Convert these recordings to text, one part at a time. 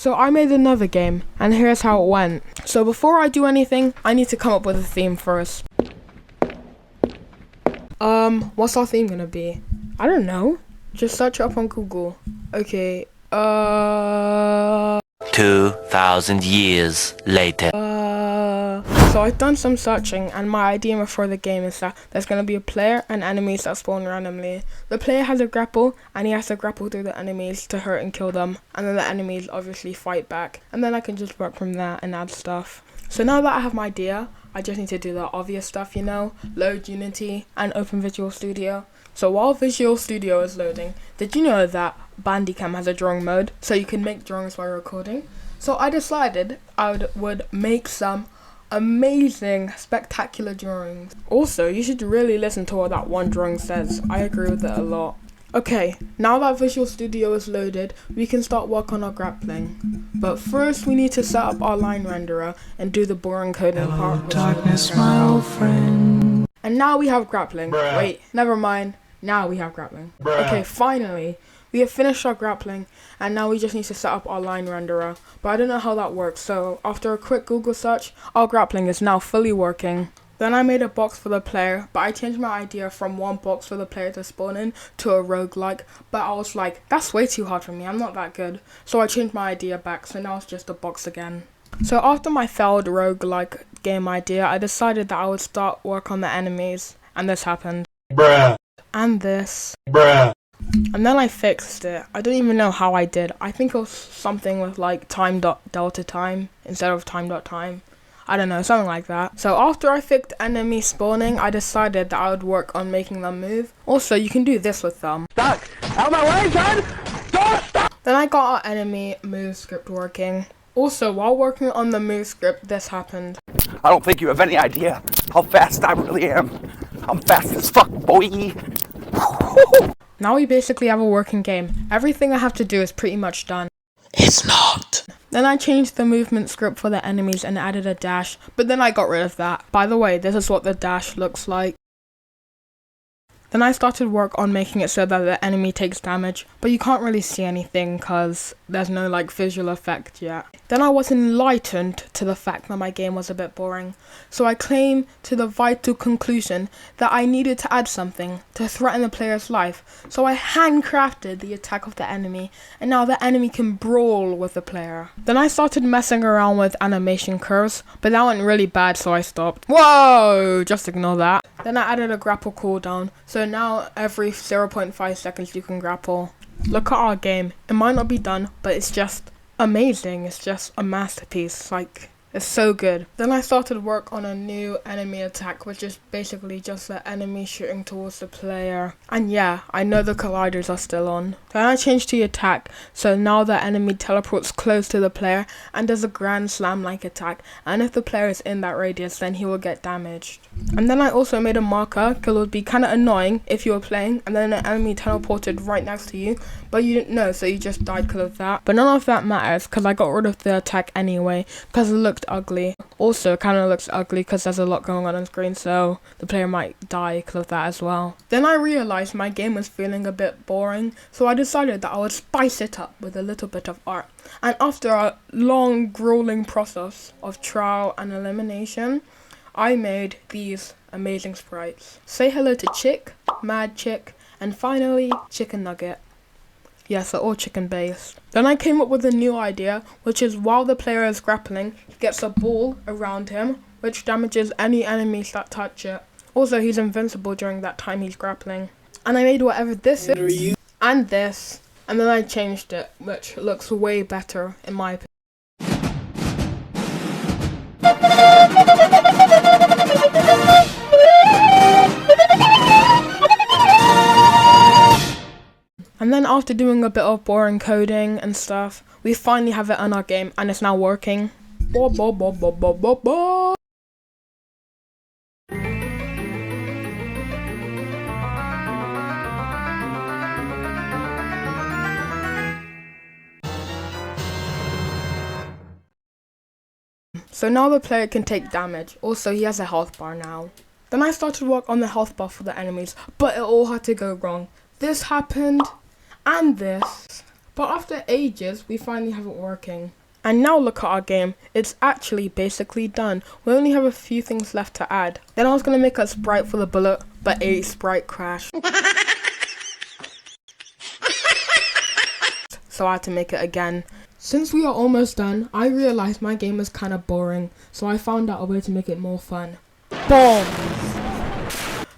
So I made another game, and here's how it went. So before I do anything, I need to come up with a theme first. What's our theme gonna be? I don't know. Just search it up on Google. Okay, 2,000 years later. So I've done some searching, and my idea for the game is that there's going to be a player and enemies that spawn randomly. The player has a grapple, and he has to grapple through the enemies to hurt and kill them, and then the enemies obviously fight back, and then I can just work from there and add stuff. So now that I have my idea, I just need to do the obvious stuff, you know, load Unity and open Visual Studio. So while Visual Studio is loading, did you know that Bandicam has a drawing mode, so you can make drawings while recording? So I decided I would make some amazing, spectacular drawings. Also, you should really listen to what that one drawing says. I agree with it a lot. Okay, now that Visual Studio is loaded, we can start work on our grappling. But first, we need to set up our line renderer and do the boring coding part. Hello, darkness, my old friend. And now we have grappling. Bruh. Wait, never mind. Now we have grappling. Bruh. Okay, finally. We have finished our grappling, and now we just need to set up our line renderer. But I don't know how that works, so after a quick Google search, our grappling is now fully working. Then I made a box for the player, but I changed my idea from one box for the player to spawn in to a roguelike. But I was like, that's way too hard for me, I'm not that good. So I changed my idea back, so now it's just a box again. So after my failed roguelike game idea, I decided that I would start work on the enemies, and this happened. Bruh. And this. Bruh. And then I fixed it. I don't even know how I did. I think it was something with like time.delta time instead of time.time. I don't know, something like that. So after I fixed enemy spawning, I decided that I would work on making them move. Also, you can do this with them. Stuck. Out of my way, son! Don't stop! Then I got our enemy move script working. Also, while working on the move script, this happened. I don't think you have any idea how fast I really am. I'm fast as fuck, boy. Now we basically have a working game. Everything I have to do is pretty much done. It's not. Then I changed the movement script for the enemies and added a dash, but then I got rid of that. By the way, this is what the dash looks like. Then I started work on making it so that the enemy takes damage, but you can't really see anything because there's no like visual effect yet. Then I was enlightened to the fact that my game was a bit boring, so I came to the vital conclusion that I needed to add something to threaten the player's life. So I handcrafted the attack of the enemy, and now the enemy can brawl with the player. Then I started messing around with animation curves, but that went really bad, so I stopped. Whoa, just ignore that. Then I added a grapple cooldown, so now every 0.5 seconds you can grapple. Look at our game. It might not be done, but it's just amazing. It's just a masterpiece. Like, it's so good. Then I started work on a new enemy attack, which is basically just the enemy shooting towards the player. And yeah, I know the colliders are still on. Then I changed the attack, so now the enemy teleports close to the player and does a grand slam like attack. And if the player is in that radius, then he will get damaged. And then I also made a marker, because it would be kind of annoying if you were playing and then an enemy teleported right next to you, but you didn't know, so you just died because of that. But none of that matters, because I got rid of the attack anyway, because it looked ugly. Also, it kind of looks ugly because there's a lot going on screen, so the player might die because of that as well. Then I realized my game was feeling a bit boring, so I decided that I would spice it up with a little bit of art. And after a long, grueling process of trial and elimination, I made these amazing sprites. Say hello to Chick, Mad Chick, and finally, Chicken Nugget. Yes, they're all chicken based. Then I came up with a new idea, which is while the player is grappling, he gets a ball around him, which damages any enemies that touch it. Also, he's invincible during that time he's grappling. And I made whatever this is, and this, and then I changed it, which looks way better in my opinion. And then after doing a bit of boring coding and stuff, we finally have it on our game and it's now working. Bo bo bo bo bo bo bo. So now the player can take damage. Also, he has a health bar now. Then I started work on the health bar for the enemies, but it all had to go wrong. This happened, and this. But after ages, we finally have it working. And now look at our game. It's actually basically done. We only have a few things left to add. Then I was going to make a sprite for the bullet, but a sprite crashed. So I had to make it again. Since we are almost done, I realized my game is kind of boring, so I found out a way to make it more fun. Bombs!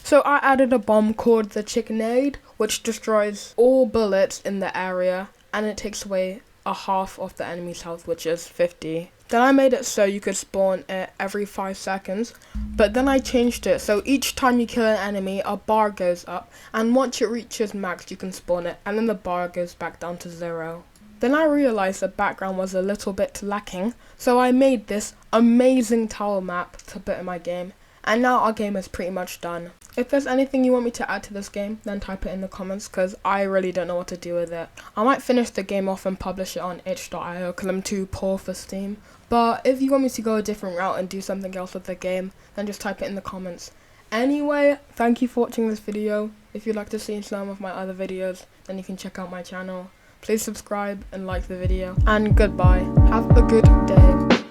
So I added a bomb called the Chickenade, which destroys all bullets in the area, and it takes away a half of the enemy's health, which is 50. Then I made it so you could spawn it every 5 seconds, but then I changed it so each time you kill an enemy, a bar goes up, and once it reaches max, you can spawn it, and then the bar goes back down to 0. Then I realized the background was a little bit lacking, so I made this amazing tile map to put in my game, and now our game is pretty much done. If there's anything you want me to add to this game, then type it in the comments, because I really don't know what to do with it. I might finish the game off and publish it on itch.io because I'm too poor for Steam. But if you want me to go a different route and do something else with the game, then just type it in the comments. Anyway, thank you for watching this video. If you'd like to see some of my other videos, then you can check out my channel. Please subscribe and like the video. And goodbye. Have a good day.